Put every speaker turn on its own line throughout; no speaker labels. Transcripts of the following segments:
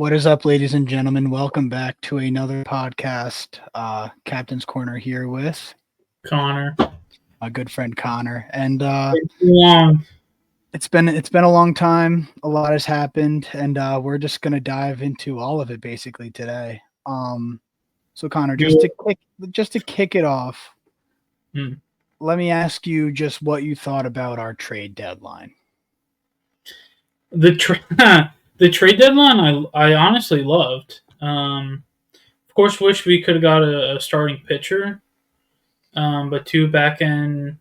What is up, ladies and gentlemen? Welcome back to another podcast. Captain's Corner here with
Connor.
my good friend Connor. And
It's long.
it's been a long time. A lot has happened, and we're just gonna dive into all of it basically today. So Connor, just to kick it off, let me ask you just what you thought about our trade deadline.
The trade deadline, I honestly loved. Of course, wish we could have got a starting pitcher, but two back end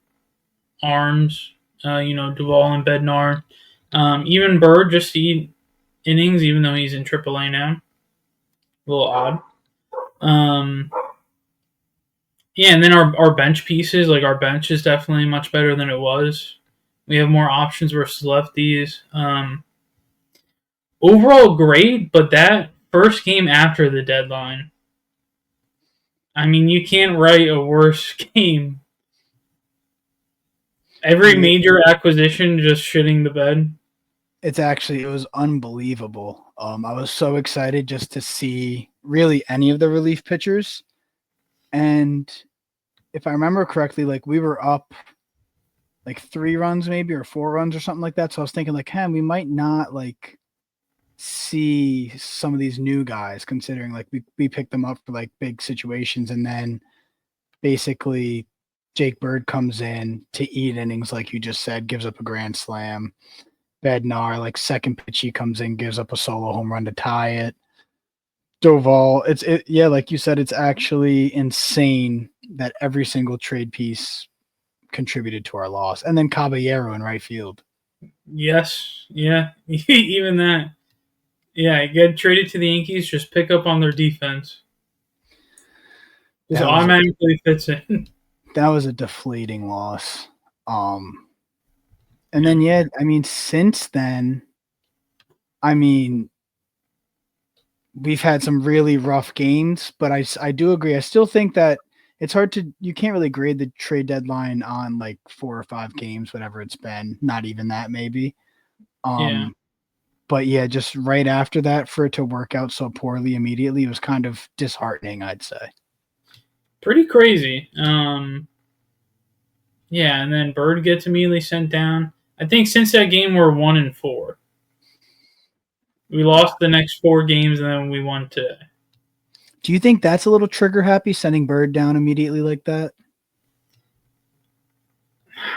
arms. Duvall and Bednar. Even Bird just to eat innings, even though he's in AAA now. A little odd. Yeah, and then our bench pieces, like our bench is definitely much better than it was. We have more options versus lefties. Overall, great, but that first game after the deadline, I mean, you can't write a worse game. Every major acquisition just shitting the bed.
It was unbelievable. I was so excited just to see really any of the relief pitchers. And if I remember correctly, like we were up like 3 runs maybe or 4 runs or something like that. So I was thinking like, hey, we might not like see some of these new guys considering like we picked them up for like big situations, and then basically Jake Bird comes in to eat innings like you just said, gives up a grand slam. Bednar, like second pitch he comes in, gives up a solo home run to tie it. Doval, like you said, it's actually insane that every single trade piece contributed to our loss. And then Caballero in right field.
Yes, yeah, even that. Yeah, get traded to the Yankees, just pick up on their defense. Just automatically fits in.
That was a deflating loss. And then, I mean, since then, we've had some really rough games, but I do agree. I still think that it's hard you can't really grade the trade deadline on like 4 or 5 games, whatever it's been. Not even that, maybe. But yeah, just right after that, for it to work out so poorly immediately, it was kind of disheartening, I'd say.
Pretty crazy. Yeah, and then Bird gets immediately sent down. I think since that game, we're 1-4. We lost the next 4 games, and then we won today.
Do you think that's a little trigger happy, sending Bird down immediately like that?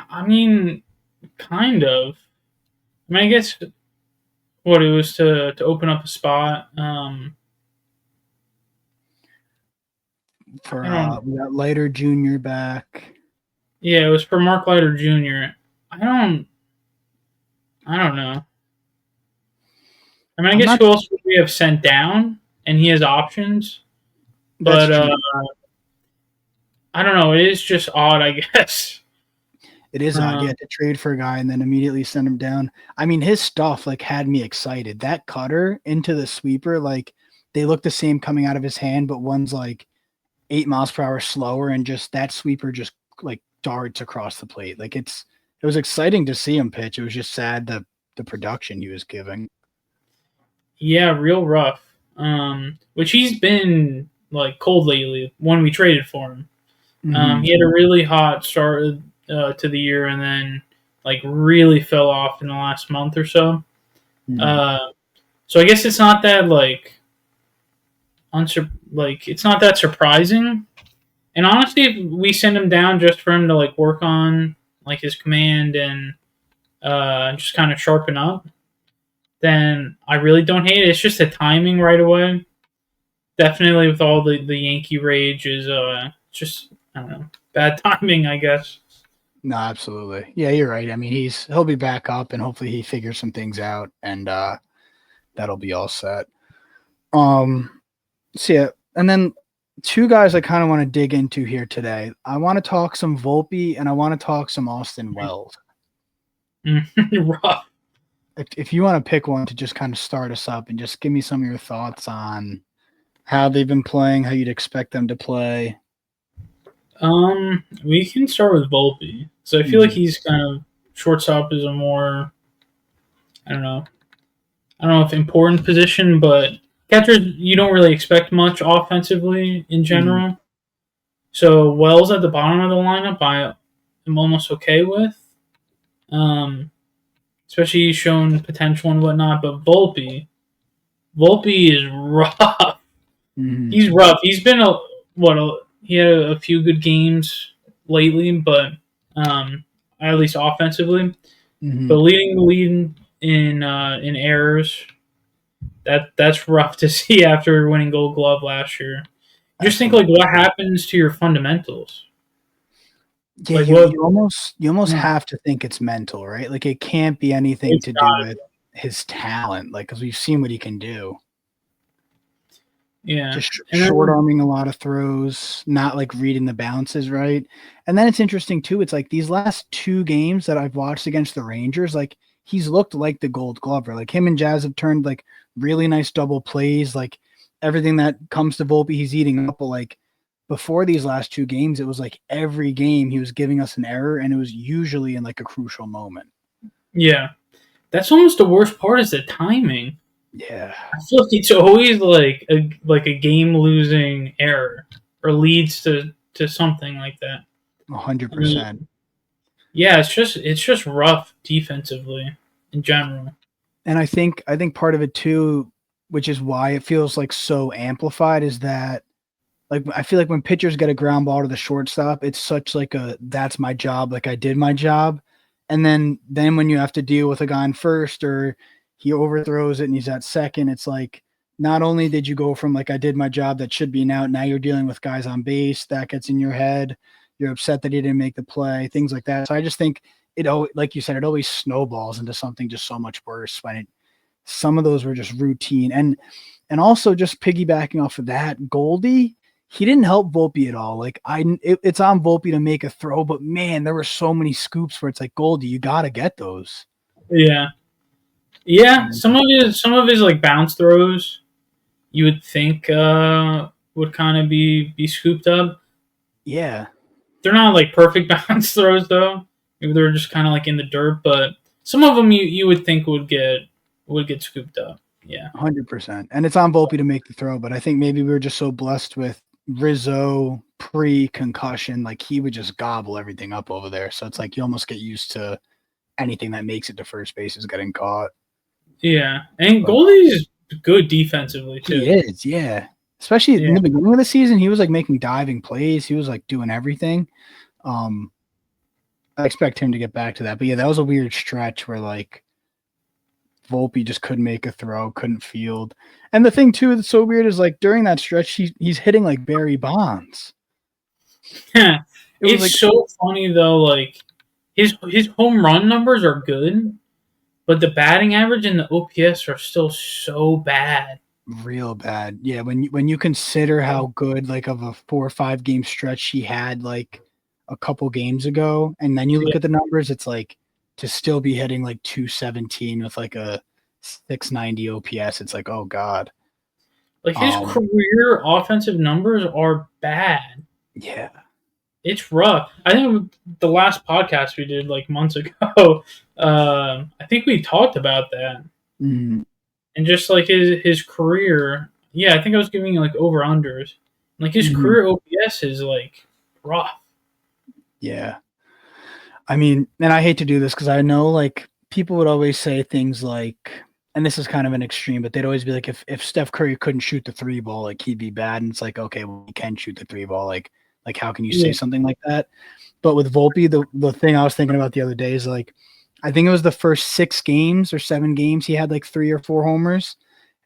I mean, kind of. I mean, I guess what it was to open up a spot.
We got Leiter Jr. back.
Yeah, it was for Mark Leiter Jr. I don't know. I mean, I guess who else would we have sent down? And he has options. But I don't know. It is just odd, I guess.
It is odd. You had to trade for a guy and then immediately send him down. I mean, his stuff like had me excited. That cutter into the sweeper, like they look the same coming out of his hand, but one's like 8 miles per hour slower, and just that sweeper just like darts across the plate. Like it was exciting to see him pitch. It was just sad the production he was giving.
Yeah, real rough. Which he's been like cold lately when we traded for him. He had a really hot start to the year, and then like really fell off in the last month or so. So I guess it's not that like it's not that surprising. And honestly, if we send him down just for him to like work on like his command and just kind of sharpen up, then I really don't hate it. It's just the timing right away. Definitely with all the Yankee rage is just, I don't know, bad timing, I guess.
No, absolutely. Yeah, you're right. I mean, he'll be back up, and hopefully he figures some things out, and that'll be all set. So yeah, and then 2 guys I kind of want to dig into here today. I want to talk some Volpe, and I want to talk some Austin Wells.
Rough.
If you want to pick one to just kind of start us up and just give me some of your thoughts on how they've been playing, how you'd expect them to play.
We can start with Volpe. So I feel like he's kind of shortstop is a more, I don't know if important position, but catchers, you don't really expect much offensively in
Mhm.
general. So Wells at the bottom of the lineup, I am almost okay with. Um, Especially he's shown potential and whatnot. But Volpe is rough.
Mhm.
He's rough. He's been he had a few good games lately, but at least offensively. But
Mhm.
leading the lead in errors, that's rough to see after winning Gold Glove last year. Just think like what
Absolutely.
happens to your fundamentals.
Yeah,
Like
you
what?
you almost
No,
have to think it's mental, right? Like it can't be anything
it's
to do
got
with his talent, like because we've seen what he can do.
yeah,
Just
and
short
then
arming a lot of throws, not like reading the bounces right. And then it's interesting too. It's like these last two games that I've watched against the Rangers, like he's looked like the Gold Glover. Like him and Jazz have turned like really nice double plays. Like everything that comes to Volpe, he's eating up. But like before these last two games, it was like every game he was giving us an error, and it was usually in like a crucial moment.
yeah, that's almost the worst part is the timing.
Yeah,
I feel like it's always like a game losing error or leads to something like that.
100%.
Yeah, it's just rough defensively in general.
And I think part of it too, which is why it feels like so amplified, is that like I feel like when pitchers get a ground ball to the shortstop, it's such like a that's my job, like I did my job. And then when you have to deal with a guy in first or he overthrows it and he's at second, it's like not only did you go from like I did my job that should be an out, now you're dealing with guys on base, that gets in your head. You're upset that he didn't make the play, things like that. So I just think like you said, it always snowballs into something just so much worse when it some of those were just routine. And also just piggybacking off of that, Goldie, he didn't help Volpe at all. Like it's on Volpe to make a throw, but man, there were so many scoops where it's like Goldie, you got to get those.
Yeah, yeah.
And
Some of his like bounce throws, you would think would kind of be scooped up.
yeah,
They're not like perfect bounce throws though. Maybe they're just kind of like in the dirt, but some of them you would think would get scooped up. Yeah,
100%. And it's on Volpe to make the throw, but I think maybe we were just so blessed with Rizzo pre-concussion, like he would just gobble everything up over there. So it's like you almost get used to anything that makes it to first base is getting caught.
yeah. And
But
Goldie's good defensively
he
too.
is, yeah. Especially in
Yeah,
the beginning of the season, he was like making diving plays. He was like doing everything. Um, I expect him to get back to that. But yeah, that was a weird stretch where like Volpe just couldn't make a throw, couldn't field. And the thing too that's so weird is like during that stretch, he's hitting like Barry Bonds. It was
it's
like
so funny though. Like his home run numbers are good, but the batting average and the OPS are still so bad.
real bad. Yeah, when you consider how good like of a 4 or 5 game stretch he had like a couple games ago, and then you
Yeah,
look at the numbers, it's like to still be hitting like 217 with like a 690 OPS. It's like, oh God.
like his
Um,
career offensive numbers are bad.
yeah.
It's rough. I think the last podcast we did like months ago, I think we talked about that
Mhm.
and just like his career. Yeah, I think I was giving like over unders. Like his
Mhm.
career OPS is like rough.
Yeah. I mean, and I hate to do this because I know like people would always say things like, and this is kind of an extreme, but they'd always be like, if Steph Curry couldn't shoot the three ball, like he'd be bad. And it's like, okay, well, he can shoot the three ball. Like how can you say
Yeah,
something like that? But with Volpe, the thing I was thinking about the other day is like, I think it was the first 6 games or 7 games he had like 3 or 4 homers,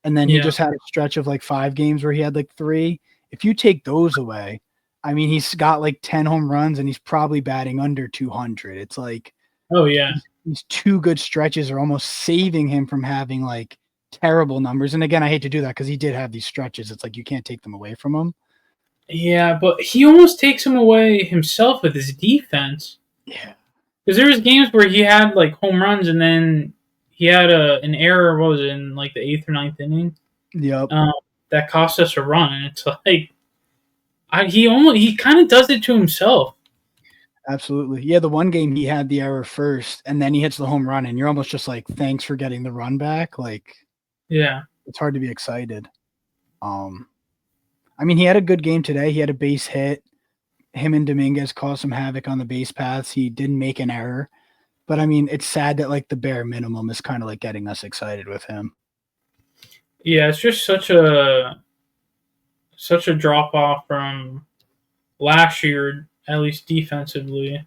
and then he
yeah.
just had a stretch of like 5 games where he had like three. If you take those away, I mean, he's got like 10 home runs and he's probably batting under 200. It's like
Oh yeah,
these two good stretches are almost saving him from having like terrible numbers. And again, I hate to do that because he did have these stretches. It's like you can't take them away from him.
yeah. But he almost takes him away himself with his defense.
Yeah.
Because there was games where he had like home runs and then he had an error. What was it in like the eighth or ninth inning?
Yep.
Um, that cost us a run. And it's like he kind of does it to himself.
Absolutely. Yeah. The one game he had the error first and then he hits the home run, and you're almost just like, thanks for getting the run back. Like
Yeah,
it's hard to be excited. Um, I mean, he had a good game today. He had a base hit. Him and Dominguez caused some havoc on the base paths. He didn't make an error. But I mean, it's sad that like the bare minimum is kind of like getting us excited with him.
Yeah, it's just such a drop off from last year, at least defensively.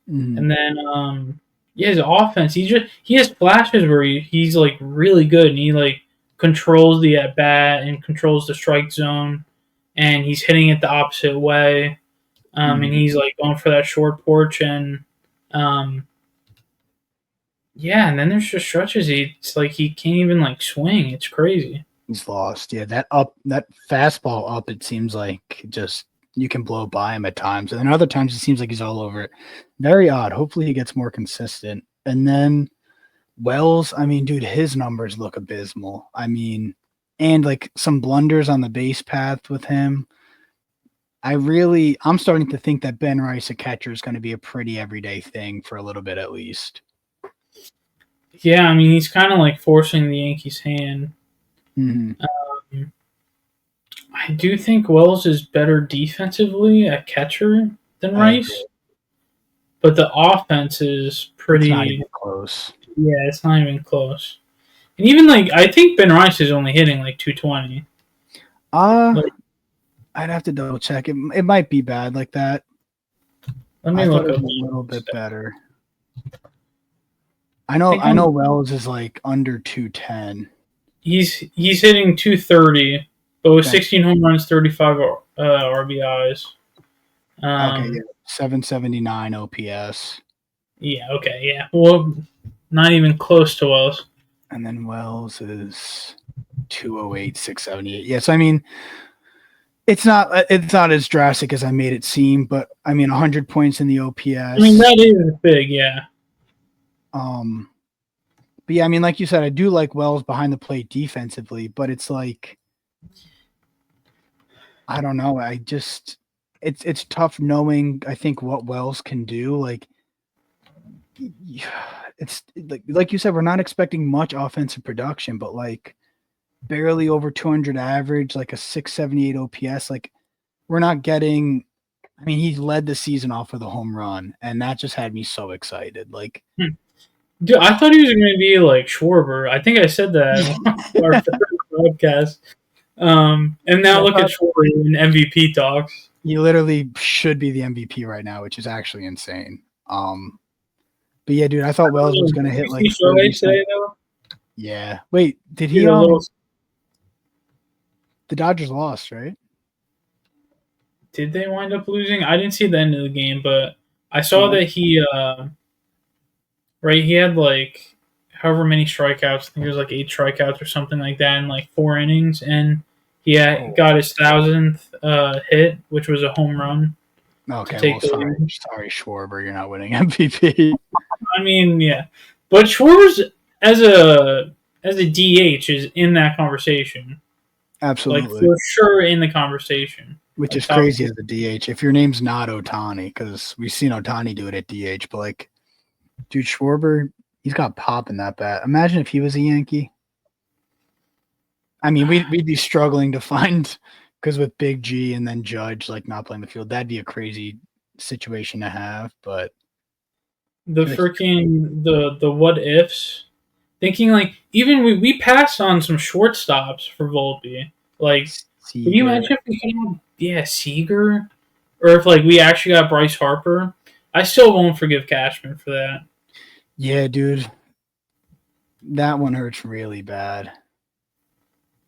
Mhm.
And then yeah, his offense, he has flashes where he's like really good and he like controls the at bat and controls the strike zone and he's hitting it the opposite way. And
Mhm.
he's like going for that short porch and um yeah, and then there's just stretches it's like he can't even like swing. It's crazy.
He's lost. Yeah, that fastball up, it seems like just you can blow by him at times. And then other times it seems like he's all over it. Very odd. Hopefully he gets more consistent. And then Wells, I mean, dude, his numbers look abysmal. I mean, and like some blunders on the base path with him. I'm starting to think that Ben Rice, a catcher, is going to be a pretty everyday thing for a little bit at least.
Yeah, I mean he's kind of like forcing the Yankees' hand.
Mm-hmm.
Um, I do think Wells is better defensively at catcher than
I agree.
Rice, but the offense is
It's not even
pretty.
close.
Yeah, it's not even close. And even like I think Ben Rice is only hitting like 220.
Uh,
Like,
I'd have to double check. It might be bad like that.
let
I
me
thought
look
it
up.
was a little bit better.
I think
I know Wells is like under 210.
he's hitting 230, but with
Thank
16 home runs, 35 RBIs.
Okay, yeah.
Um,
779 OPS.
yeah, okay, yeah. Well, not even close to Wells.
And then Wells is 208, 678. Yes, I mean, it's not as drastic as I made it seem, but I mean 100 points in the
I mean,
OPS.
that is big, yeah.
Um but yeah, I mean, like you said, I do like Wells behind the plate defensively, but it's like I don't know. It's tough knowing I think what Wells can do. Like it's like you said, we're not expecting much offensive production, but like barely over 200 average, like a 678 OPS. Like we're not getting. I mean, he led the season off with a home run, and that just had me so excited. Like,
Hmm. Dude, I thought he was going to be like Schwarber. I think I said that on our first podcast. And now
yeah,
look at Schwarber in MVP talks.
he literally should be the MVP right now, which is actually insane. But yeah, dude, I thought Wells was gonna
Did
hit
you see
like
Shohei
30
today
some.
though?
Yeah. Wait, did
Dude,
he
a little.
the Dodgers lost, right?
Did they wind up losing? I didn't see the end of the game, but I
They
saw
won.
that he right he had like however many strikeouts. I think it was like 8 strikeouts or something like that in like 4 innings, and he
Oh,
got his 1,000th hit, which was a home run to
okay. Well,
take the
sorry,
lead.
sorry, Schwarber, you're not winning MVP.
I mean, yeah, but Schwarber's as a DH is in that conversation, like
Absolutely,
for sure in the conversation,
which
like
is
top
crazy
three.
as the DH. If your name's not Otani, because we've seen Otani do it at DH, but like, dude, Schwarber, he's got pop in that bat. Imagine if he was a Yankee. I mean, we'd be struggling to find because with Big G and then Judge like not playing the field, that'd be a crazy situation to have. But
The
I feel like
freaking the what ifs, thinking like even we passed on some shortstops for Volpe. Like, can you
Seager,
imagine if we could have Seager, or if like we actually got Bryce Harper? I still won't forgive Cashman for that.
yeah, dude, that one hurts really bad.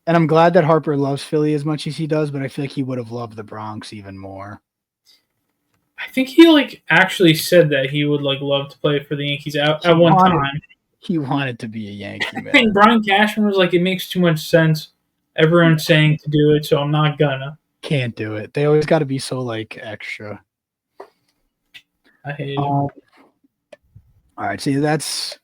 And I'm glad that Harper loves Philly as much as he does, but I feel like he would have loved the Bronx even more.
I think he like actually said that he would like love to play for the Yankees
He
at one
wanted
time.
he wanted to be a Yankee,
I
man.
think Brian Cashman was like, it makes too much sense. Everyone's saying to do it, so I'm not gonna.
Can't do it. They always got to be so like extra.
I hate it.
Um, all right, see, that's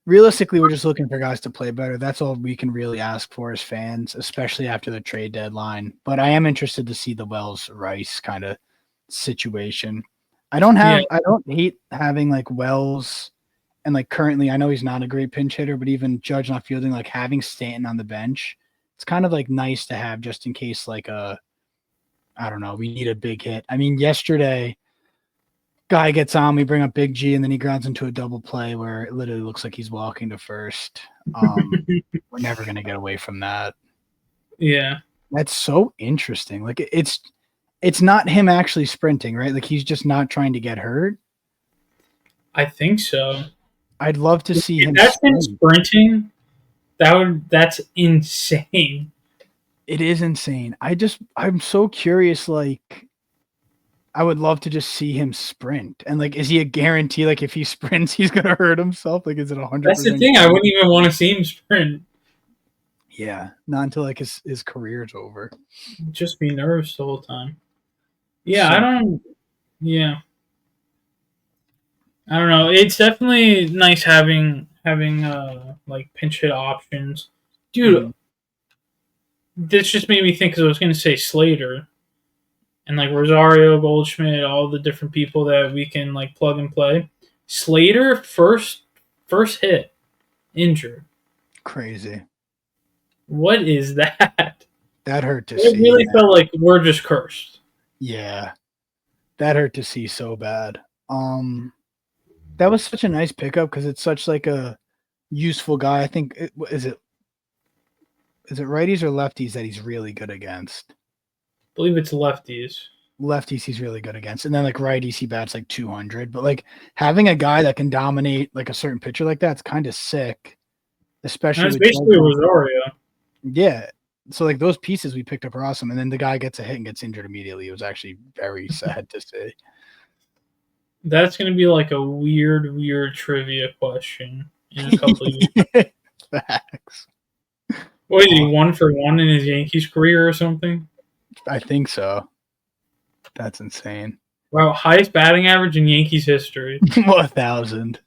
realistically, we're just looking for guys to play better. That's all we can really ask for as fans, especially after the trade deadline. But I am interested to see the Wells Rice kind of situation.
Yeah,
I don't hate having like Wells and like currently I know he's not a great pinch hitter, but even Judge not fielding, like having Stanton on the bench It's kind of like nice to have just in case like I don't know, we need a big hit. I mean, yesterday guy gets on, we bring up Big G, and then he grounds into a double play where it literally looks like he's walking to first. We're never gonna get away from that.
Yeah,
That's so interesting. Like it's not him actually sprinting, right? Like he's just not trying to get hurt.
I think so.
I'd love to see
If
him
that's been
sprint.
sprinting, that's insane.
It is insane. I'm so curious. Like I would love to just see him sprint. And like, is he a guarantee? Like if he sprints, he's gonna hurt himself. Like, is it 100%?
That's the thing. I wouldn't even want to see him sprint.
Yeah, not until like his career's over.
Just be nervous the whole time. Yeah,
So
I don't. Yeah, I don't know. It's definitely nice having like pinch hit options, dude.
mhm.
This just made me think because I was going to say Slater and like Rosario, Goldschmidt, all the different people that we can like plug and play. Slater first hit injured.
Crazy.
What is that?
That hurt to
It
see,
really
man.
felt like we're just cursed.
Yeah, that hurt to see so bad. That was such a nice pickup because it's such like a useful guy. I think is it righties or lefties that he's really good against?
I believe it's lefties.
Lefties he's really good against, and then like righties he bats like 200. But like having a guy that can dominate like a certain pitcher like that's kind of sick,
And
especially
it's
with
basically
Desmond.
Rosario.
Yeah. So like those pieces we picked up are awesome, and then the guy gets a hit and gets injured immediately. It was actually very sad to see.
That's going to be like a weird trivia question in a couple of years.
Facts.
What is he,
Uh,
1 for 1 in his Yankees career or something?
I think so. That's insane.
Wow, highest batting average in Yankees history.
1,000.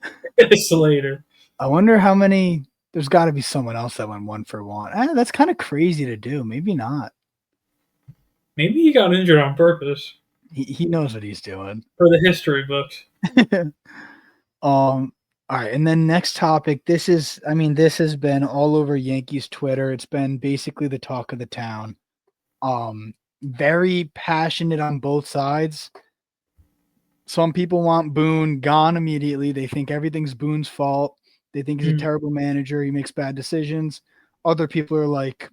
Slater.
I wonder how many. There's got to be someone else that went 1 for 1. That's kind of crazy to do. Maybe not.
Maybe he got injured on purpose
He knows what he's doing.
for the history books.
All right, and then next topic. This has been all over Yankees Twitter. It's been basically the talk of the town. Very passionate on both sides. Some people want Boone gone immediately. They think everything's Boone's fault. They think he's a terrible manager. He makes bad decisions. Other people are like,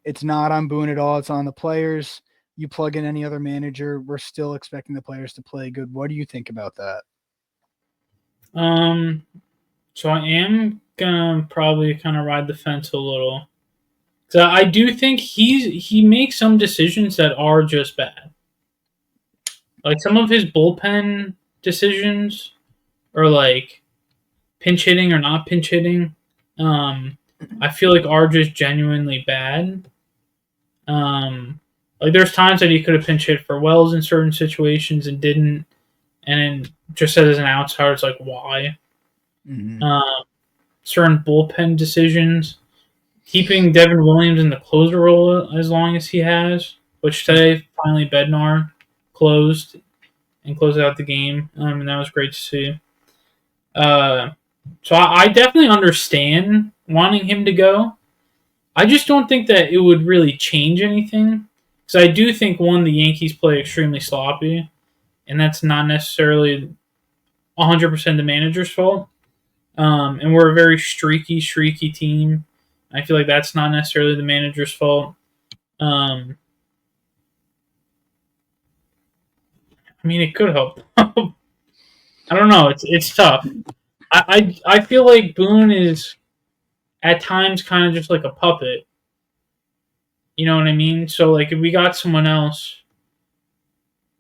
it's not on Boone at all. It's on the players. You plug in any other manager, we're still expecting the players to play good. What do you think about that?
So I am gonna probably kind of ride the fence a little. So I do think he makes some decisions that are just bad. Like some of his bullpen decisions are like pinch hitting or not pinch hitting. I feel like are just genuinely bad. Like there's times that he could have pinch hit for Wells in certain situations and didn't, and just as an outsider, it's like why?
Mm-hmm.
Certain bullpen decisions, keeping Devin Williams in the closer role as long as he has, which today finally Bednar closed and closed out the game, and that was great to see. So I definitely understand wanting him to go. I just don't think that it would really change anything. Because I do think, one, the Yankees play extremely sloppy, and that's not necessarily 100% the manager's fault. And we're a very streaky team. I feel like that's not necessarily the manager's fault. I mean, it could help. I don't know. It's tough. I feel like Boone is at times kind of just like a puppet. You know what I mean? So like if we got someone else,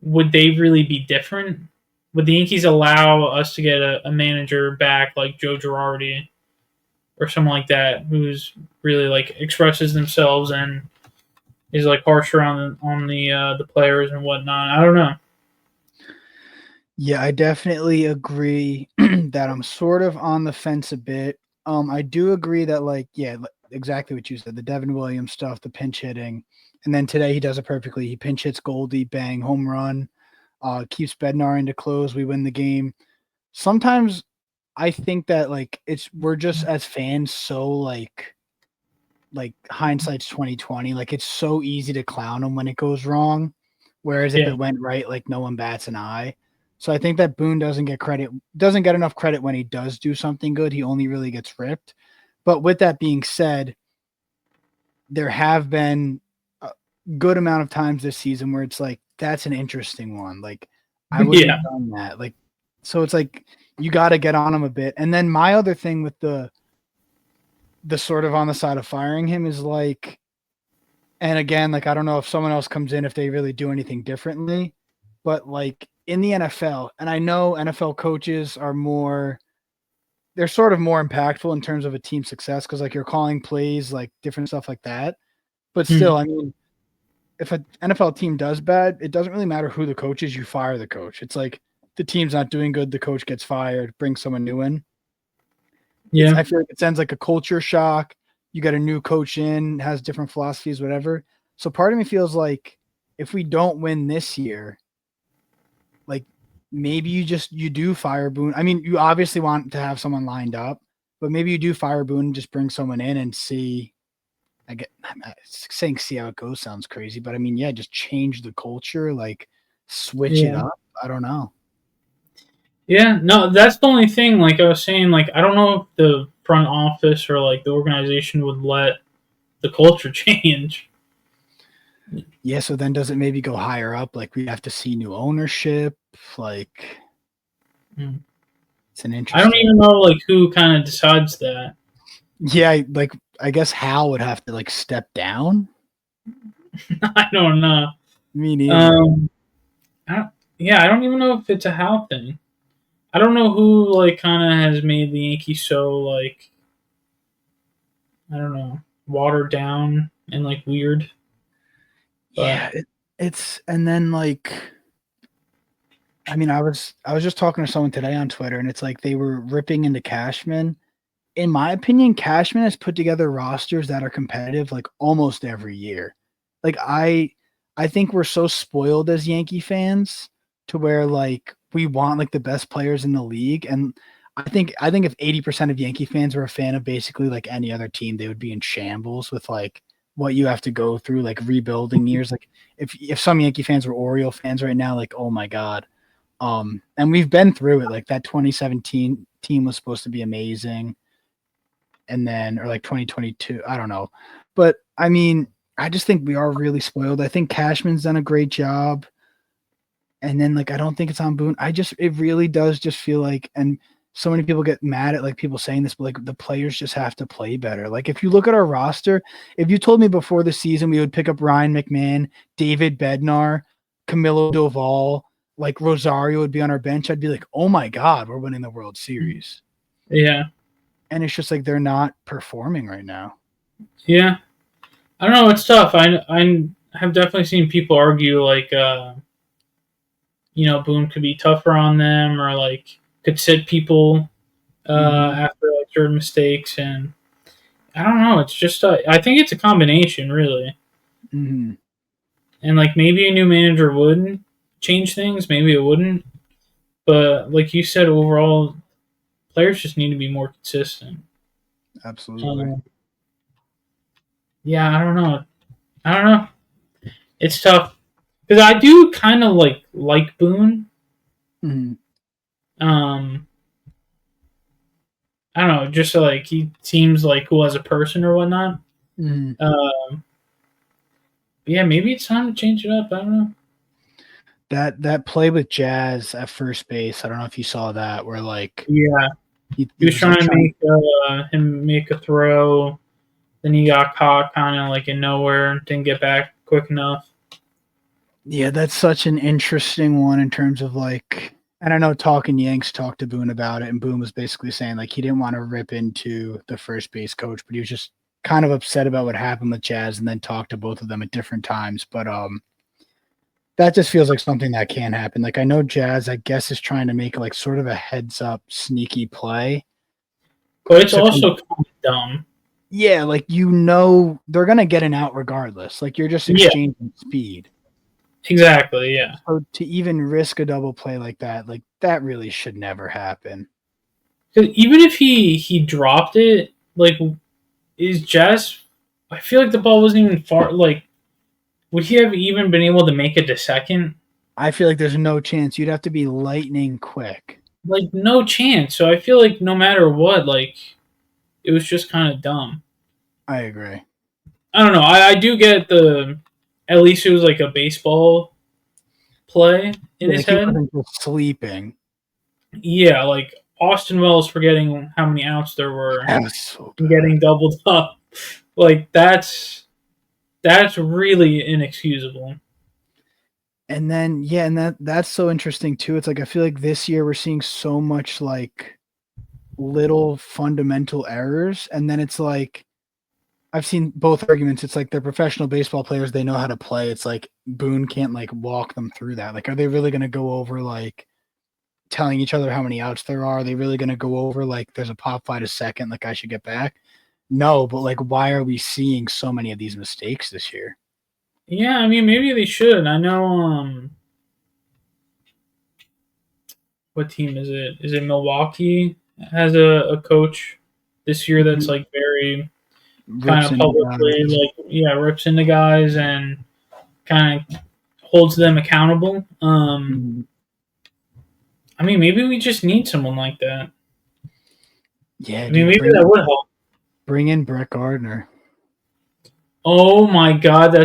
would they really be different? Would the Yankees allow us to get a manager back like Joe Girardi or someone like that who's really like expresses themselves and is like harsher on the players and whatnot? I don't know.
Yeah, I definitely agree that I'm sort of on the fence a bit. I do agree that like, yeah, exactly what you said, the Devin Williams stuff, the pinch hitting, and then today he does it perfectly. He pinch hits Goldie, bang, home run, keeps Bednar into close. We win the game. Sometimes I think that like we're just as fans so like like hindsight's 2020. Like it's so easy to clown him when it goes wrong, whereas if
Yeah.
it went right, like no one bats an eye. So I think that Boone doesn't get enough credit when he does do something good. He only really gets ripped. But with that being said, there have been a good amount of times this season where it's like that's an interesting one. Like I wouldn't
Yeah.
have done that. Like so it's like you got to get on him a bit. And then my other thing with the sort of on the side of firing him is like, and again, like I don't know if someone else comes in if they really do anything differently, but like in the NFL, and I know NFL coaches are more, they're sort of more impactful in terms of a team success because like you're calling plays, like different stuff like that. But still,
Mhm.
I mean, if an NFL team does bad, it doesn't really matter who the coach is. You fire the coach. It's like the team's not doing good, the coach gets fired, bring someone new in.
Yeah.
I feel like it sends like a culture shock. You got a new coach in, has different philosophies, whatever. So part of me feels like if we don't win this year, like maybe you do fire Boone. I mean, you obviously want to have someone lined up, but maybe you do fire Boone and just bring someone in and see. I'm saying see how it goes sounds crazy, but I mean, yeah, just change the culture, like switch it
Yeah.
up. I don't know.
Yeah. No, that's the only thing. Like I was saying, like I don't know if the front office or like the organization would let the culture change.
Yeah, so then does it maybe go higher up? Like we have to see new ownership. Like
Mm.
it's an
I don't
interesting.
even know like who kind of decides that.
Yeah, like I guess Hal would have to like step down.
I don't know.
Me neither.
Um, I don't, yeah, I don't even know if it's a how thing. I don't know who like kind of has made the Yankees so like I don't know watered down and like weird. But
Yeah, it's and then like I mean, I was just talking to someone today on Twitter, and it's like they were ripping into Cashman. In my opinion, Cashman has put together rosters that are competitive like almost every year. Like I think we're so spoiled as Yankee fans to where like we want like the best players in the league. And I think if 80% of Yankee fans were a fan of basically like any other team, they would be in shambles with like what you have to go through, like rebuilding years. Like if some Yankee fans were Oriole fans right now, like oh my God. And we've been through it. Like that 2017 team was supposed to be amazing and then or like 2022, I don't know. But I mean, I just think we are really spoiled. I think Cashman's done a great job. And then like I don't think it's on Boone. It really does just feel like and so many people get mad at like people saying this, but like the players just have to play better. Like if you look at our roster, if you told me before the season we would pick up Ryan McMahon, David Bednar, Camilo Doval, like Rosario would be on our bench, I'd be like, oh my God, we're winning the World Series.
yeah,
And it's just like they're not performing right now.
yeah, I don't know. It's tough. I have definitely seen people argue like Boone could be tougher on them or like could sit people
Mm-hmm.
after like certain mistakes and I don't know. It's just I think it's a combination really.
Mm-hmm.
And like maybe a new manager would change things, maybe it wouldn't. But like you said, overall, players just need to be more consistent.
Absolutely.
Um, yeah, I don't know. I don't know. It's tough because I do kind of like Boone.
Mm-hmm.
Um, I don't know, just like he seems like cool as a person or whatnot.
Mm-hmm.
Yeah, maybe it's time to change it up. I don't know.
That play with Jazz at first base, I don't know if you saw that, where like
Yeah, he
he
was
was like
trying to
trying.
make him make a throw. Then he got caught kind of like in nowhere and didn't get back quick enough.
Yeah, that's such an interesting one in terms of like, and I know Talking Yanks talked to Boone about it, and Boone was basically saying like he didn't want to rip into the first base coach, but he was just kind of upset about what happened with Jazz, and then talked to both of them at different times. But that just feels like something that can happen. Like I know Jazz, I guess, is trying to make like sort of a heads up sneaky play
But it's
to
also kind of dumb.
yeah, like you know they're gonna get an out regardless. Like you're just
Yeah,
exchanging speed.
exactly. Yeah.
So to even risk a double play like that really should never happen.
'Cause even if he dropped it, like is Jazz? I feel like the ball wasn't even far. Like, would he have even been able to make it to second?
I feel like there's no chance. You'd have to be lightning quick.
Like, no chance. So I feel like no matter what, like, it was just kind of dumb.
I agree.
I don't know. I do get the. At least it was like a baseball play in
Yeah,
his
like he
head.
wasn't just sleeping.
Yeah, like Austin Wells forgetting how many outs there were
That was so
and
bad.
getting doubled up. Like that's really inexcusable.
And then yeah, and that's so interesting too. It's like I feel like this year we're seeing so much like little fundamental errors, and then it's like I've seen both arguments. It's like they're professional baseball players; they know how to play. It's like Boone can't like walk them through that. Like, are they really going to go over like telling each other how many outs there are? Are they really going to go over like there's a pop fly to second, like I should get back? No, but like, why are we seeing so many of these mistakes this year?
Yeah, I mean maybe they should. I know what team is it? Is it Milwaukee has a coach this year that's like very kind
Rips
of
into
publicly
guys.
like rips into guys and kind of holds them accountable.
Mhm.
I mean maybe we just need someone like that.
Yeah,
I mean
dude,
maybe that would help.
bring in Brett Gardner.
Oh my god,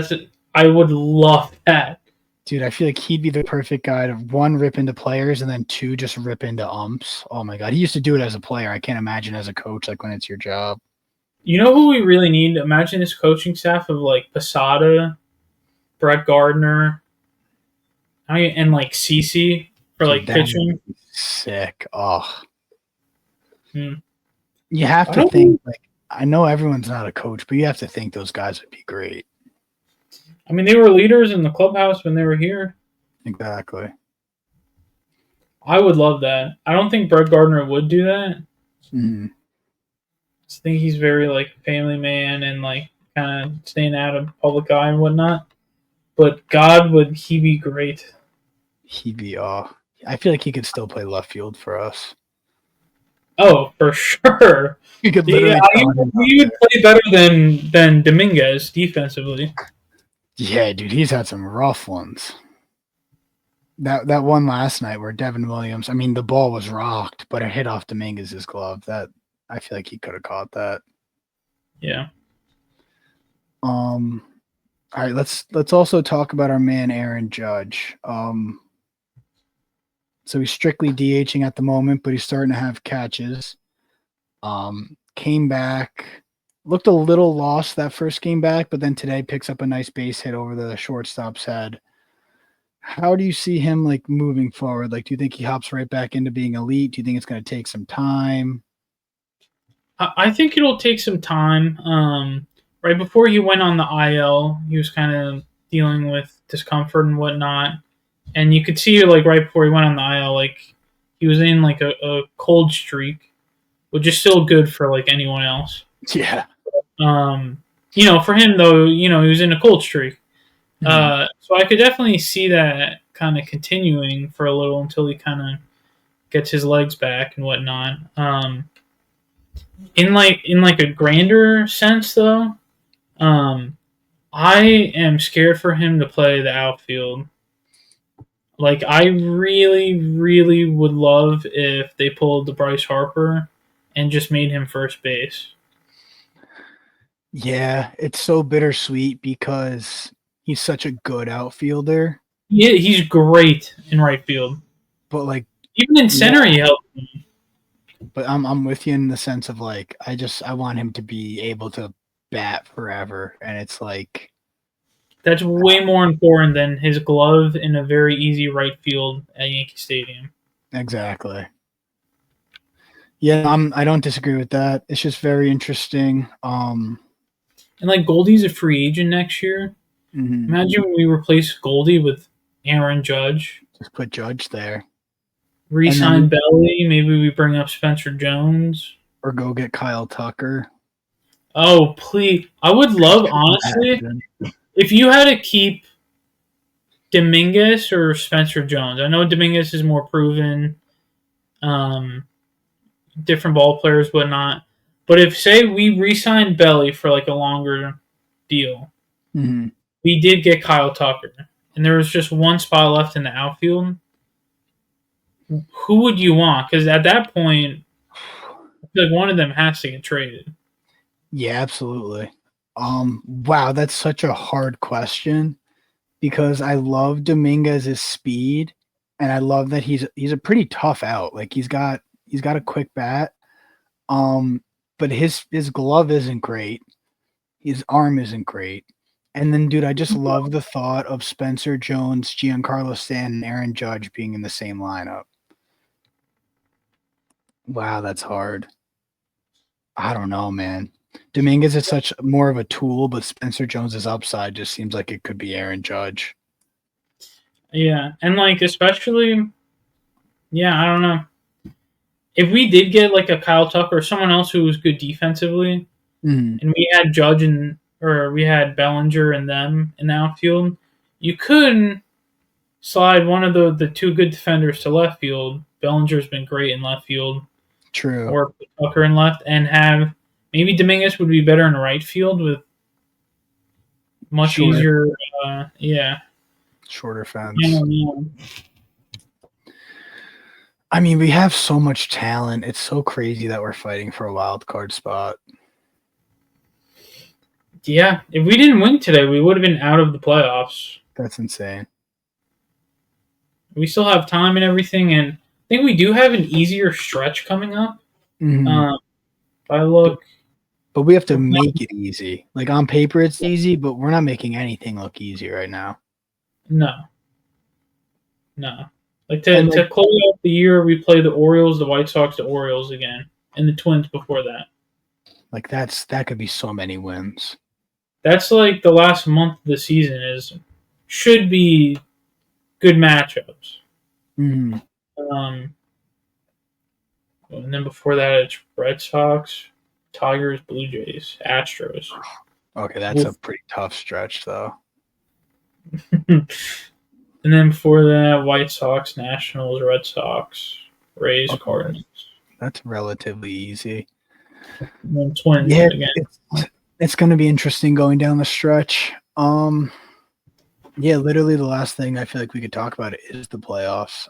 I would love that.
Dude, I feel like he'd be the perfect guy to one rip into players and then two just rip into umps. Oh my god, he used to do it as a player. I can't imagine as a coach, like when it's your job.
You know who we really need? Imagine this coaching staff of like Posada, Brett Gardner, and like Cece for
Dude,
like
that would
pitching.
be sick. Oh,
Hmm.
you have
I
to
don't.
think like I know everyone's not a coach, but you have to think those guys would be great.
I mean, they were leaders in the clubhouse when they were here.
Exactly.
I would love that. I don't think Brett Gardner would do that.
Mhm.
I think he's very like a family man and like kind of staying out of public eye and whatnot. But God, would he be great?
He'd be I feel like he could still play left field for us.
Oh, for sure.
You could
Yeah,
literally throw him out
he would
there.
play better than Dominguez defensively.
Yeah, dude, he's had some rough ones. That one last night where Devin Williams, I mean, the ball was rocked, but it hit off Dominguez's glove. That I feel like he could have caught that.
Yeah.
Um, all right, let's also talk about our man Aaron Judge. So he's strictly DHing at the moment, but he's starting to have catches. Came back, looked a little lost that first game back, but then today picks up a nice base hit over the shortstop's head. How do you see him like moving forward? Like, do you think he hops right back into being elite? Do you think it's going to take some time?
I think it'll take some time. Right before he went on the IL, he was kind of dealing with discomfort and whatnot. And you could see, like, right before he went on the IL, like, he was in, like, a cold streak, which is still good for, like, anyone else.
Yeah.
Um, for him, though, he was in a cold streak.
Mhm.
So I could definitely see that kind of continuing for a little until he kind of gets his legs back and whatnot. In a grander sense though, I am scared for him to play the outfield. Like I really, really would love if they pulled the Bryce Harper and just made him first base.
Yeah, it's so bittersweet because he's such a good outfielder,
Yeah, he's great in right field.
but like
Even in
yeah,
center, he helped me.
but I'm with you in the sense of like I want him to be able to bat forever, and it's like
That's way more important than his glove in a very easy right field at Yankee Stadium.
exactly. Yeah, I don't disagree with that. It's just very interesting.
And like Goldie's a free agent next year.
Mhm.
Imagine we replace Goldie with Aaron Judge,
Just put Judge there, and
re-sign
then
Belly. Maybe we bring up Spencer Jones.
or go get Kyle Tucker.
Oh please! I would love honestly
Imagine.
if you had to keep Dominguez or Spencer Jones. I know Dominguez is more proven, um, different ball players, whatnot. But if say we re-sign Belly for like a longer deal,
Mm-hmm.
we did get Kyle Tucker, and there was just one spot left in the outfield. Who would you want? Because at that point, I feel like one of them has to get traded.
Yeah, absolutely. Wow, that's such a hard question because I love Dominguez's speed, and I love that he's a pretty tough out. Like he's got a quick bat. Um, but his glove isn't great. His arm isn't great. And then, dude, I just love the thought of Spencer Jones, Giancarlo Stanton, and Aaron Judge being in the same lineup. Wow, that's hard. I don't know, man. Dominguez is such more of a tool, but Spencer Jones's upside just seems like it could be Aaron Judge.
Yeah, and like especially, yeah, I don't know. If we did get like a Kyle Tucker or someone else who was good defensively,
Mm,
and we had Judge and or we had Bellinger and them in the outfield, you could slide one of the two good defenders to left field. Bellinger's been great in left field,
true.
or Tucker in left, and have maybe Dominguez would be better in right field with much
Shorter,
easier. Yeah,
shorter
I
fence.
don't know.
I mean, we have so much talent. It's so crazy that we're fighting for a wild card spot.
Yeah, if we didn't win today, we would have been out of the playoffs.
That's insane.
We still have time and everything, and I think we do have an easier stretch coming up.
Mhm.
If I look,
But we have to make it easy. Like on paper, it's easy, but we're not making anything look easy right now.
no, no. Like
And
to
like,
close out the year, we play the Orioles, the White Sox, the Orioles again, and the Twins before that.
that could be so many wins.
That's like the last month of the season should be good matchups.
Mhm.
Um, and then before that, it's Red Sox, Tigers, Blue Jays, Astros.
Okay, that's a pretty tough stretch, though.
And then before that, White Sox, Nationals, Red Sox, Rays,
Okay,
Cardinals.
that's relatively easy.
And then Twins
Yeah,
again.
it's going to be interesting going down the stretch. Yeah, literally the last thing I feel like we could talk about is the playoffs.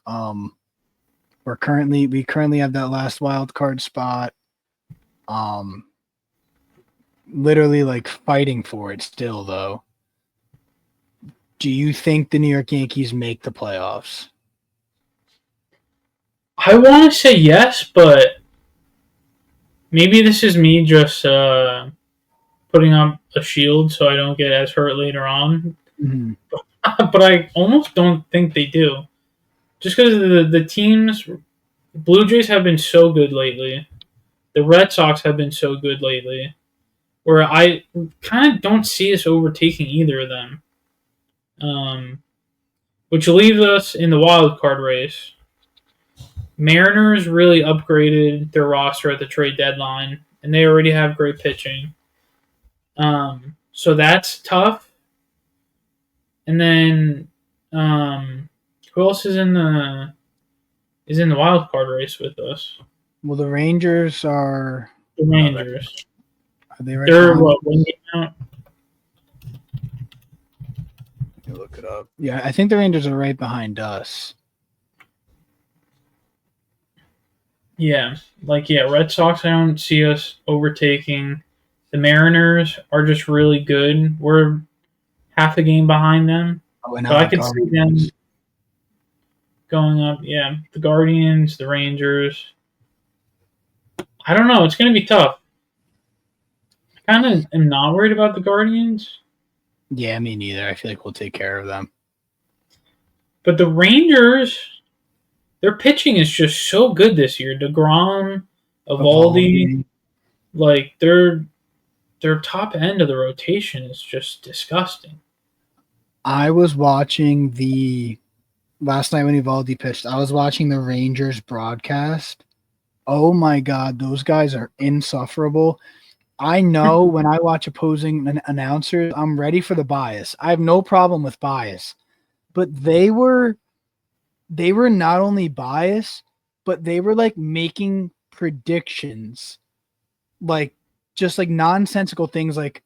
We currently have that last wild card spot. Literally like fighting for it still, though. Do you think the New York Yankees make the playoffs?
I want to say yes, but maybe this is me just putting up a shield so I don't get as hurt later on.
Mm-hmm.
But I almost don't think they do. Just because the teams, Blue Jays have been so good lately. The Red Sox have been so good lately. Where I kind of don't see us overtaking either of them. Which leaves us in the wild card race. Mariners really upgraded their roster at the trade deadline, and they already have great pitching. So that's tough. And then who else is in the wild card race with us?
Well, the Rangers are.
The Rangers.
Are they right?
They're what, one game out?
Let me look it up. Yeah, I think the Rangers are right behind us.
Yeah, Red Sox. I don't see us overtaking. The Mariners are just really good. We're half a game behind them,
Oh, and
but I could see them going up. Yeah, the Guardians, the Rangers. I don't know. It's going to be tough. I kind of am not worried about the Guardians.
Yeah, me neither. I feel like we'll take care of them.
But the Rangers, their pitching is just so good this year. DeGrom, Evaldi, like their top end of the rotation is just disgusting.
I was watching last night when Evaldi pitched. I was watching the Rangers broadcast. Oh my God, those guys are insufferable. I know when I watch opposing announcers, I'm ready for the bias. I have no problem with bias, but they were not only biased, but they were like making predictions, like just like nonsensical things. Like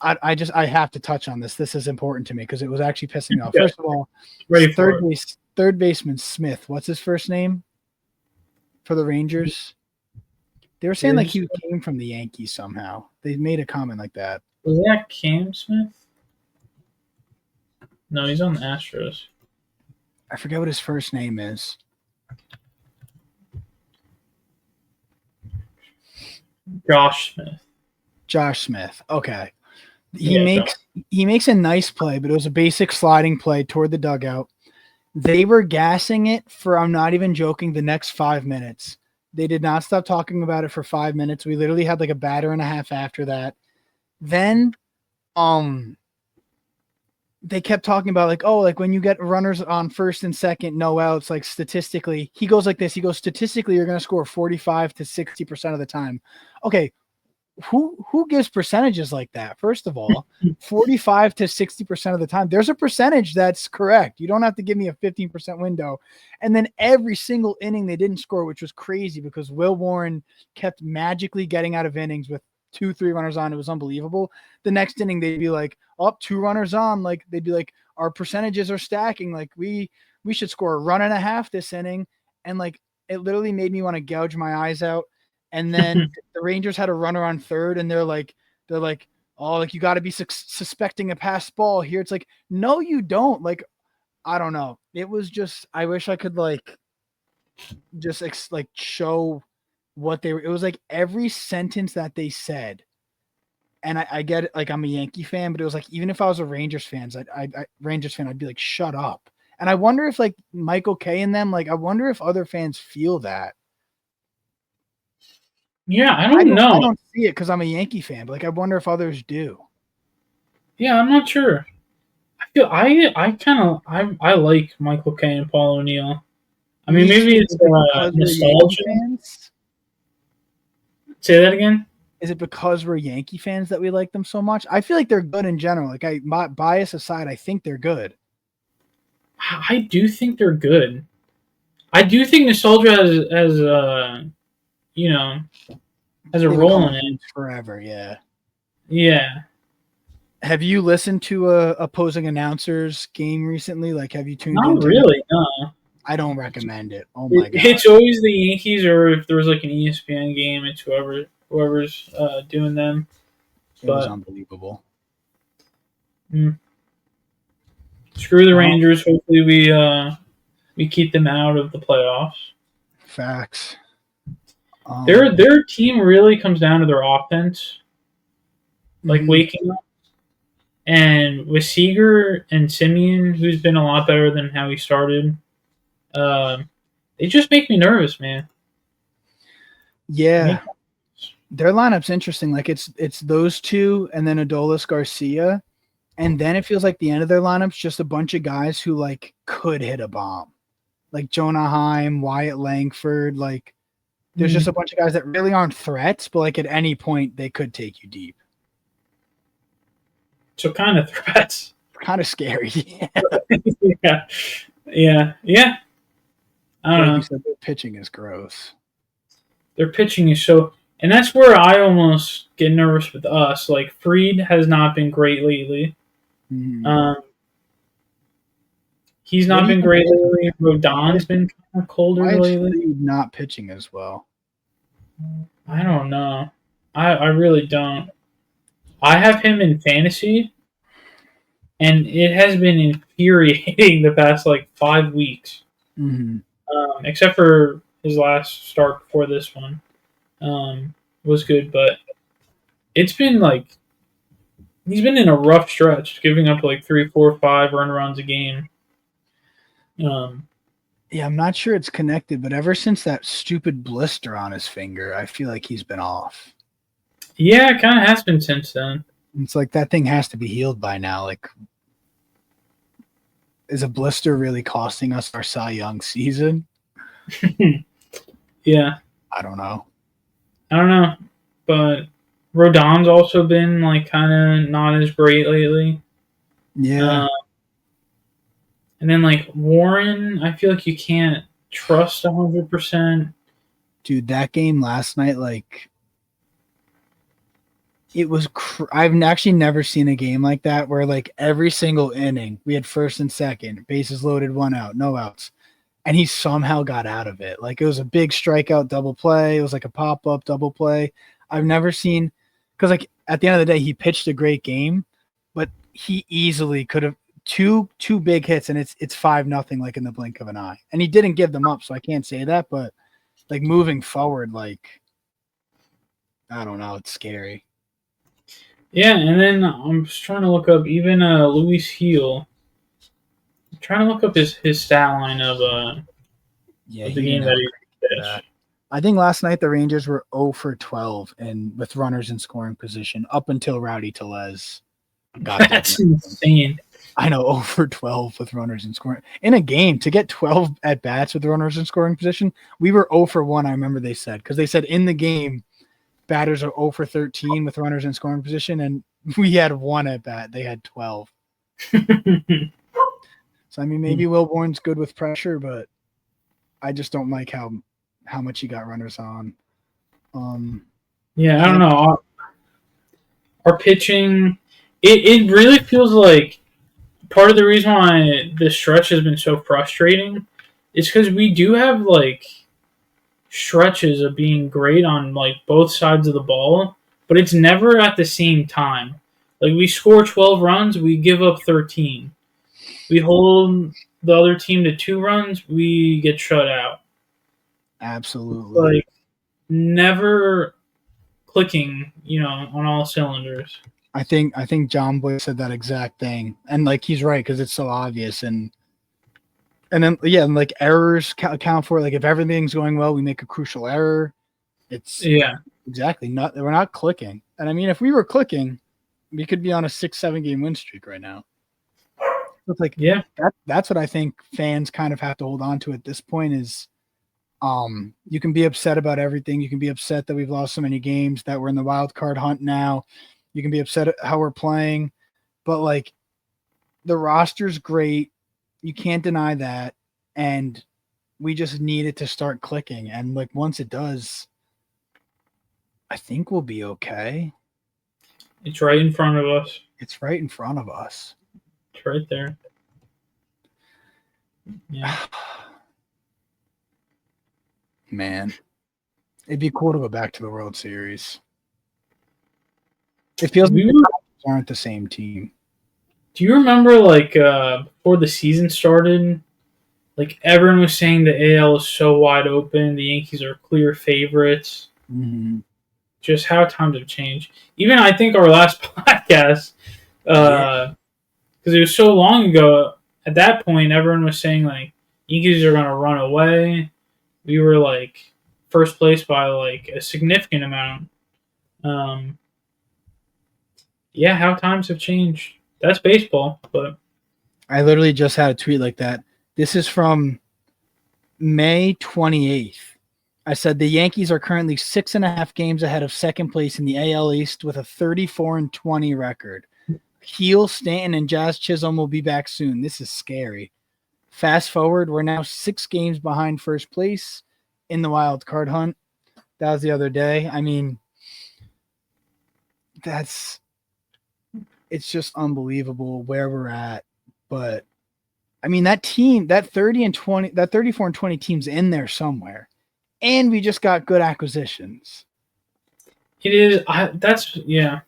I have to touch on this. This is important to me because it was actually pissing me off.
Yeah.
First of all,
Ready for it.
third baseman Smith. What's his first name for the Rangers? They were saying like he came from the Yankees somehow. They made a comment like that.
Was that Cam Smith? No, he's on the Astros.
I forget what his first name is.
Josh Smith.
Josh Smith. Okay. He makes a nice play, but it was a basic sliding play toward the dugout. They were gassing it for, I'm not even joking, the next 5 minutes. They did not stop talking about it for 5 minutes. We literally had like a batter and a half after that. Then they kept talking about like, oh, like when you get runners on first and second, no outs, like statistically, he goes like this. He goes, statistically, you're going to score 45 to 60% of the time. Okay. Who gives percentages like that? First of all, 45 to 60% of the time, there's a percentage that's correct. You don't have to give me a 15% window. And then every single inning they didn't score, which was crazy because Will Warren kept magically getting out of innings with 2-3 runners on. It was unbelievable. The next inning, they'd be like, oh, 2 runners on. Like they'd be like, our percentages are stacking. Like we should score a run and a half this inning. And like, it literally made me want to gouge my eyes out. And then the Rangers had a runner on third, and they're like, oh, like you got to be suspecting a pass ball here. It's like, no, you don't. Like, I don't know. It was just, I wish I could like, just like show what they were. It was like every sentence that they said, and I get it. Like I'm a Yankee fan, but it was like even if I was a Rangers fan, I'd be like, shut up. And I wonder if like Michael K and them, like I wonder if other fans feel that.
Yeah, I don't know.
I don't see it because I'm a Yankee fan, but like I wonder if others do.
Yeah, I'm not sure. I feel I like Michael Caine and Paul O'Neill. I mean, maybe it's nostalgia. Say that again.
Is it because we're Yankee fans that we like them so much? I feel like they're good in general. Like my bias aside, I think they're good.
I do think they're good. I do think nostalgia has has a role in it
forever. Yeah.
Yeah.
Have you listened to a opposing announcers game recently? Like, have you tuned in?
Not really. No.
I don't recommend it. Oh my god.
It's always the Yankees, or if there was like an ESPN game, it's whoever's doing them.
It was unbelievable.
Screw the Rangers. Hopefully we keep them out of the playoffs.
Facts.
Their team really comes down to their offense, like waking up. And with Seager and Simeon, who's been a lot better than how he started, they just make me nervous, man.
Yeah, their lineup's interesting. Like it's those two, and then Adolis Garcia, and then it feels like the end of their lineup's just a bunch of guys who like could hit a bomb, like Jonah Heim, Wyatt Langford, like. There's just a bunch of guys that really aren't threats, but like at any point they could take you deep.
So kind of threats.
Kind of scary.
Yeah. I don't know.
Said their pitching is gross.
Their pitching is so, and that's where I almost get nervous with us. Like Fried has not been great lately. He's not been great lately. Rodon's been kind of colder lately.
Not pitching as well.
I don't know. I really don't. I have him in fantasy, and it has been infuriating the past like 5 weeks. Except for his last start before this one, was good, but it's been like he's been in a rough stretch, giving up like 3, 4, 5 runs a game.
Yeah, I'm not sure it's connected, but ever since that stupid blister on his finger, I feel like he's been off.
Yeah, it kind of has been since then.
It's like that thing has to be healed by now. Like, is a blister really costing us our Cy Young season?
Yeah.
I don't know.
But Rodon's also been like kind of not as great lately.
Yeah.
And then like Warren, I feel like you can't trust 100%.
Dude, that game last night, like it was I've actually never seen a game like that where like every single inning we had first and second, bases loaded, one out, no outs, and he somehow got out of it. Like it was a big strikeout double play. It was like a pop up double play. I've never seen because like at the end of the day he pitched a great game, but he easily could have two big hits and it's 5-0 like in the blink of an eye, and he didn't give them up, so I can't say that. But like moving forward, like I don't know, it's scary.
Yeah, and then I'm just trying to look up even Luis Heel. I'm trying to look up his stat line
Yeah,
of the
he didn't
game
have
that
a
he
great bat.
pitched.
I think last night the Rangers were 0 for 12 and with runners in scoring position up until Rowdy Tellez got that.
That's insane.
I know 0 for 12 with runners in scoring in a game to get 12 at bats with runners in scoring position. We were 0 for 1. I remember they said because they said in the game batters are 0 for 13 with runners in scoring position, and we had one at bat. They had 12. So I mean, maybe Wilborn's good with pressure, but I just don't like how much he got runners on.
Yeah, I don't know. Our pitching, it really feels like part of the reason why this stretch has been so frustrating is because we do have like stretches of being great on like both sides of the ball, but it's never at the same time. Like we score 12 runs, we give up 13. We hold the other team to 2 runs, we get shut out.
Absolutely.
Like never clicking, on all cylinders.
I think John Boy said that exact thing, and like he's right because it's so obvious, and then yeah, and like errors account for it. Like if everything's going well, we make a crucial error. It's
Yeah.
exactly not we're not clicking, and I mean if we were clicking, we could be on a 6-7 game win streak right now. It's like
Yeah.
That's what I think fans kind of have to hold on to at this point is you can be upset about everything. You can be upset that we've lost so many games, that we're in the wild card hunt now. You can be upset at how we're playing, but like the roster's great. You can't deny that. And we just need it to start clicking. And like once it does, I think we'll be okay.
It's right in front of us.
It's right in front of us.
It's right there. Yeah.
Man, it'd be cool to go back to the World Series. It feels like the aren't the same team.
Do you remember, like, before the season started, like, everyone was saying the AL is so wide open, the Yankees are clear favorites.
Mm-hmm.
Just how times have changed. Even I think our last podcast, because it was so long ago, at that point, everyone was saying, like, Yankees are going to run away. We were, like, first place by, like, a significant amount. Yeah, how times have changed. That's baseball, but
I literally just had a tweet like that. This is from May 28th. I said the Yankees are currently 6.5 games ahead of second place in the AL East with a 34-20 record. Heel, Stanton, and Jazz Chisholm will be back soon. This is scary. Fast forward, we're now 6 games behind first place in the wild card hunt. That was the other day. I mean, it's just unbelievable where we're at. But I mean, that team, that 34-20 team's in there somewhere. And we just got good acquisitions.
it is. Yeah.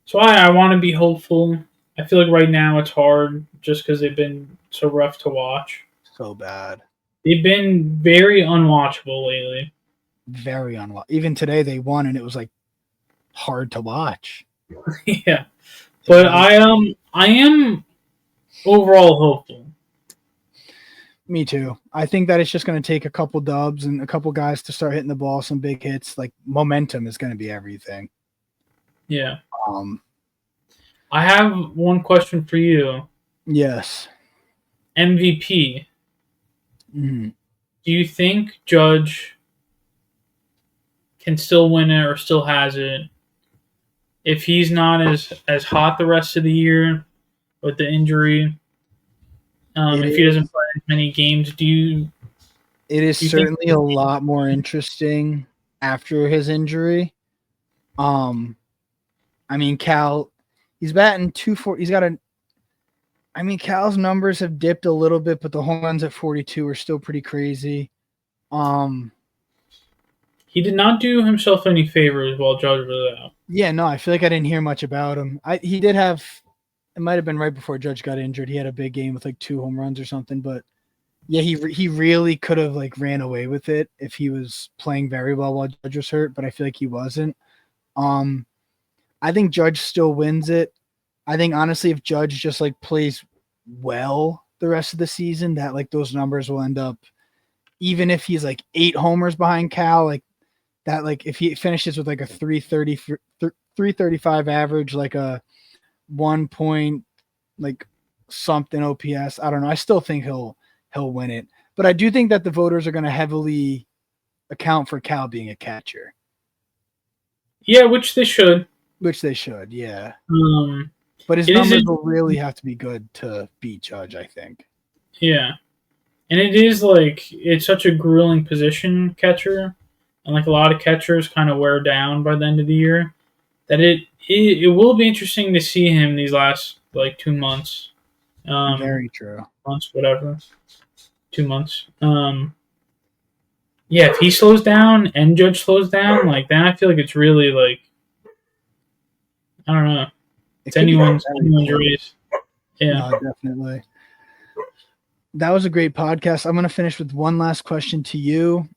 So I want to be hopeful. I feel like right now it's hard just because they've been so rough to watch.
So bad.
They've been very unwatchable lately.
Very unwatchable. Even today they won, and it was like hard to watch.
Yeah, but I am overall hopeful.
Me too. I think that it's just going to take a couple dubs and a couple guys to start hitting the ball, some big hits. Like momentum is going to be everything.
Yeah. I have one question for you.
Yes.
MVP.
Mm-hmm.
Do you think Judge can still win it or still has it if he's not as hot the rest of the year with the injury? If he doesn't play as many games,
it is certainly a lot more interesting after his injury. I mean, Cal, he's batting 240. He's got a. I mean, Cal's numbers have dipped a little bit, but the home runs at 42 are still pretty crazy. Um,
He did not do himself any favors while Judge was out.
yeah, no, I feel like I didn't hear much about him. He did have. It might have been right before Judge got injured. He had a big game with like 2 home runs or something, but yeah, he really could have like ran away with it if he was playing very well while Judge was hurt, but I feel like he wasn't. Um, I think Judge still wins it. I think honestly, if Judge just like plays well the rest of the season, that like those numbers will end up, even if he's like 8 homers behind Cal, like that, like if he finishes with like a 330, 335 average, like a 1 point, like something OPS. I don't know. I still think he'll win it, but I do think that the voters are going to heavily account for Cal being a catcher,
Yeah, which they should.
which they should. Yeah.
Um,
But his
it is,
numbers will really have to be good to beat Judge, I think.
yeah, and it is like it's such a grueling position, catcher, and like a lot of catchers kind of wear down by the end of the year. That it will be interesting to see him these last like 2 months,
Very true.
months whatever, 2 months. Yeah, if he slows down and Judge slows down, like then I feel like it's really like I don't know. It's anyone's race. Yeah.
No, definitely. That was a great podcast. I'm going to finish with one last question to you.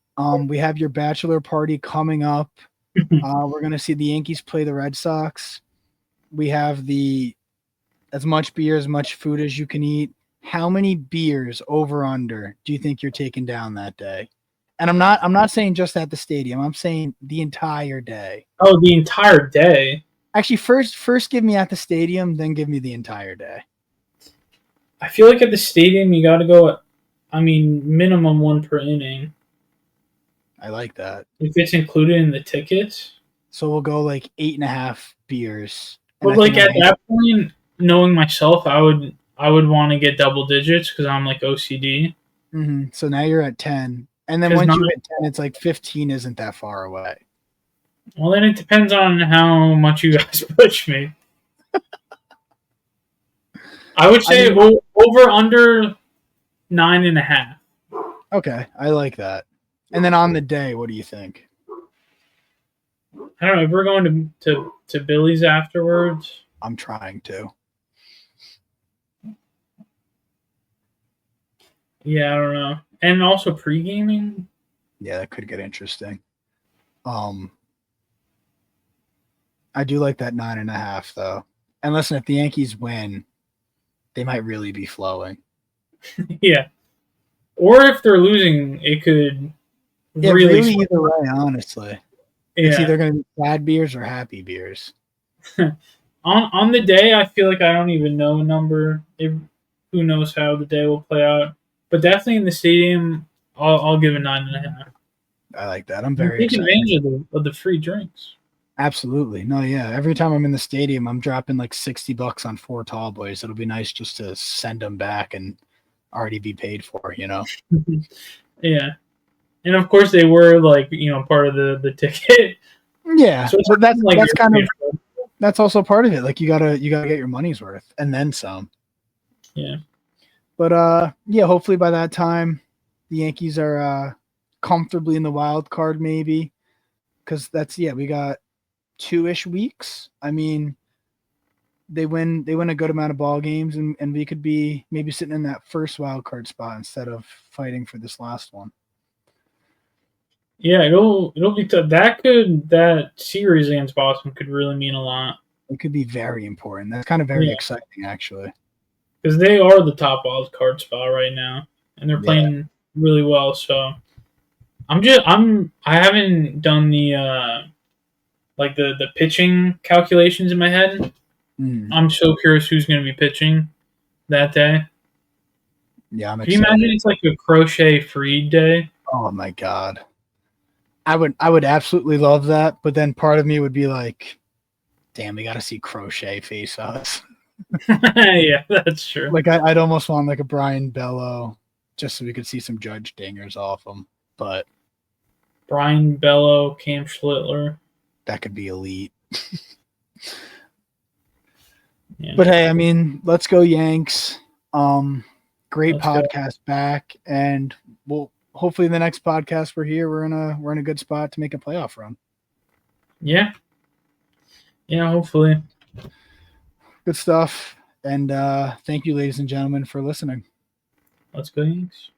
We have your bachelor party coming up. We're going to see the Yankees play the Red Sox. We have as much beer, as much food as you can eat. How many beers over under do you think you're taking down that day? And I'm not saying just at the stadium. I'm saying the entire day.
Oh, the entire day.
Actually, first give me at the stadium, then give me the entire day.
I feel like at the stadium you got to go. I mean, minimum one per inning.
I like that.
If it's included in the tickets.
So we'll go like 8.5 beers.
But like at that point, knowing myself, I would want to get double digits because I'm like OCD.
Mm-hmm. So now you're at 10, and then once you hit 10, it's like 15 isn't that far away.
Well, then it depends on how much you guys push me. I would say over under 9.5.
Okay, I like that. And then on the day, what do you think?
I don't know. If we're going to Billy's afterwards,
I'm trying to.
Yeah, I don't know. And also pre-gaming.
Yeah, that could get interesting. I do like that 9.5 though. And listen, if the Yankees win, they might really be flowing.
Yeah. Or if they're losing, it could
really either way, honestly.
Yeah.
It's either going to be sad beers or happy beers.
on the day, I feel like I don't even know a number. Who knows how the day will play out? But definitely in the stadium, I'll give a 9.5.
I like that. I'm very
excited. Take advantage of the free drinks.
Absolutely. No, yeah. Every time I'm in the stadium, I'm dropping like $60 on 4 tall boys. It'll be nice just to send them back and already be paid for, you know?
Yeah. And of course they were like, part of the ticket.
Yeah. So that's kind of that's also part of it. Like you gotta get your money's worth and then some.
Yeah.
But yeah, hopefully by that time the Yankees are comfortably in the wild card maybe. Cause we got 2-ish weeks. I mean, they win a good amount of ball games and we could be maybe sitting in that first wild card spot instead of fighting for this last one.
Yeah, it'll be tough. That series against Boston could really mean a lot.
It could be very important. That's kind of very exciting, actually.
Because they are the top wild card spot right now, and they're playing really well. So, I haven't done the the pitching calculations in my head. I'm so curious who's going to be pitching that day.
Yeah, I'm
excited. Can you imagine it's like a Crochet Freed day?
Oh my god. I would absolutely love that, but then part of me would be like, damn, we got to see Crochet face us.
Yeah, that's true.
Like I'd almost want like a Brian Bello just so we could see some Judge dingers off him. But
Brian Bello, Cam Schlittler.
that could be elite.
Yeah.
But hey, I mean, let's go Yanks. Great
Let's go.
podcast back, and we'll hopefully the next podcast we're here, we're in a good spot to make a playoff run.
Yeah. Yeah, hopefully.
Good stuff. And thank you, ladies and gentlemen, for listening.
Let's go Yanks.